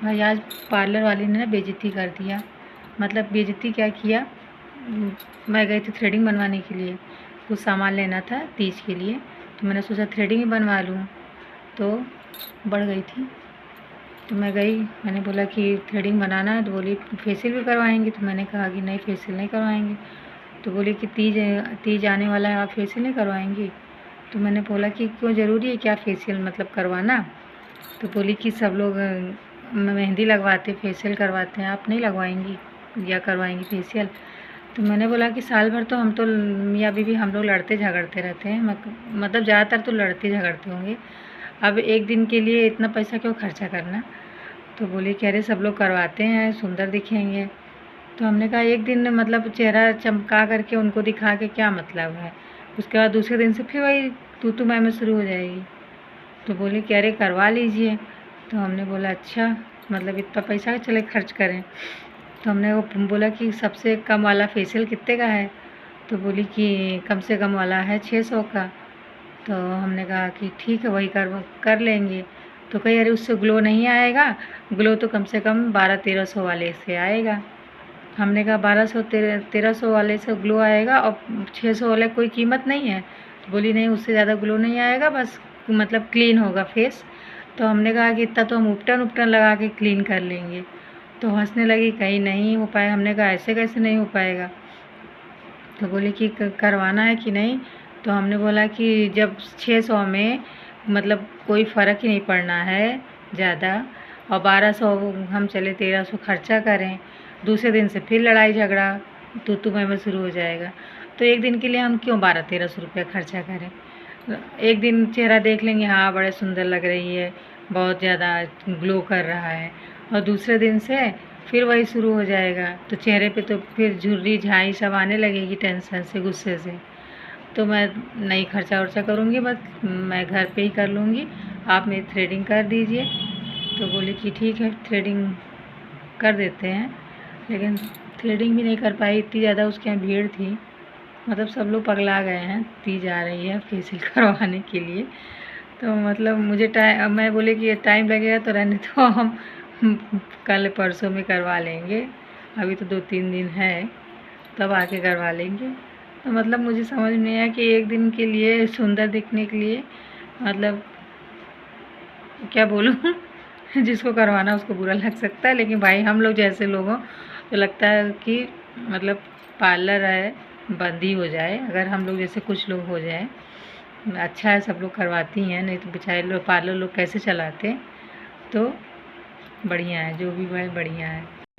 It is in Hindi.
भाई आज पार्लर वाली ने ना बेइज्जती कर दिया। मतलब बेइज्जती क्या किया, मैं गई थी थ्रेडिंग बनवाने के लिए, कुछ सामान लेना था तीज के लिए, तो मैंने सोचा थ्रेडिंग ही बनवा लूँ। तो बढ़ गई थी, तो मैं गई, मैंने बोला कि थ्रेडिंग बनाना है, तो बोली फेशियल भी करवाएंगे। तो मैंने कहा कि नहीं, फेशियल नहीं करवाएंगे। तो बोली कि तीज तीज आने वाला है, आप फेशियल नहीं करवाएंगी। तो मैंने बोला कि क्यों, ज़रूरी है क्या फेशियल मतलब करवाना। तो बोली कि सब लोग मेहंदी लगवाते, फेशियल करवाते हैं, आप नहीं लगवाएंगी या करवाएंगी फेशियल। तो मैंने बोला कि साल भर तो हम तो मियाँ बीवी हम लोग लड़ते झगड़ते रहते हैं, मतलब ज़्यादातर तो लड़ते झगड़ते होंगे, अब एक दिन के लिए इतना पैसा क्यों खर्चा करना। तो बोली कि अरे सब लोग करवाते हैं, सुंदर दिखेंगे। तो हमने कहा एक दिन मतलब चेहरा चमका करके उनको दिखा के क्या मतलब है, उसके बाद दूसरे दिन से फिर वही तू मैं शुरू हो जाएगी। तो बोली कि अरे करवा लीजिए। तो हमने बोला अच्छा, मतलब इतना पैसा चले खर्च करें। तो हमने वो बोला कि सबसे कम वाला फेशियल कितने का है। तो बोली कि कम से कम वाला है 600 का। तो हमने कहा कि ठीक है वही कर लेंगे। तो कही अरे उससे ग्लो नहीं आएगा, ग्लो तो कम से कम 1200-1300 वाले से आएगा। हमने कहा 1200-1300 वाले से ग्लो आएगा और 600 वाले कोई कीमत नहीं है। तो बोली नहीं, उससे ज़्यादा ग्लो नहीं आएगा, बस मतलब क्लीन होगा फेस। तो हमने कहा कि इतना तो हम उपटन लगा के क्लीन कर लेंगे। तो हंसने लगी, कहीं नहीं हो पाए। हमने कहा ऐसे कैसे नहीं हो पाएगा। तो बोले कि करवाना है कि नहीं। तो हमने बोला कि जब 600 में मतलब कोई फ़र्क ही नहीं पड़ना है ज़्यादा, और 1200 हम चले 1300 खर्चा करें, दूसरे दिन से फिर लड़ाई झगड़ा तू मैं शुरू हो जाएगा। तो एक दिन के लिए हम क्यों 1200-1300 रुपया खर्चा करें। एक दिन चेहरा देख लेंगे, हाँ बड़े सुंदर लग रही है, बहुत ज़्यादा ग्लो कर रहा है, और दूसरे दिन से फिर वही शुरू हो जाएगा। तो चेहरे पे तो फिर झुर्री झाई सब आने लगेगी टेंशन से, गुस्से से। तो मैं नहीं खर्चा वर्चा करूँगी, बस मैं घर पे ही कर लूँगी, आप मेरी थ्रेडिंग कर दीजिए। तो बोली कि ठीक है थ्रेडिंग कर देते हैं। लेकिन थ्रेडिंग भी नहीं कर पाई, इतनी ज़्यादा उसके यहाँ भीड़ थी, मतलब सब लोग पगला गए हैं, तीज आ रही है फेशियल करवाने के लिए। तो मतलब मुझे मैं बोले कि टाइम लगेगा तो रहने दो, हम कल परसों में करवा लेंगे, अभी तो 2-3 दिन है, तब आके करवा लेंगे। तो मतलब मुझे समझ में आया कि एक दिन के लिए सुंदर दिखने के लिए, मतलब क्या बोलूँ जिसको करवाना उसको बुरा लग सकता है, लेकिन भाई हम लोग जैसे लोगों तो लगता है कि मतलब पार्लर है बंद ही हो जाए, अगर हम लोग जैसे कुछ लोग हो जाए। अच्छा है सब लोग करवाती हैं, नहीं तो बेचारे लोग पार्लर लोग कैसे चलाते। तो बढ़िया है, जो भी है बढ़िया है।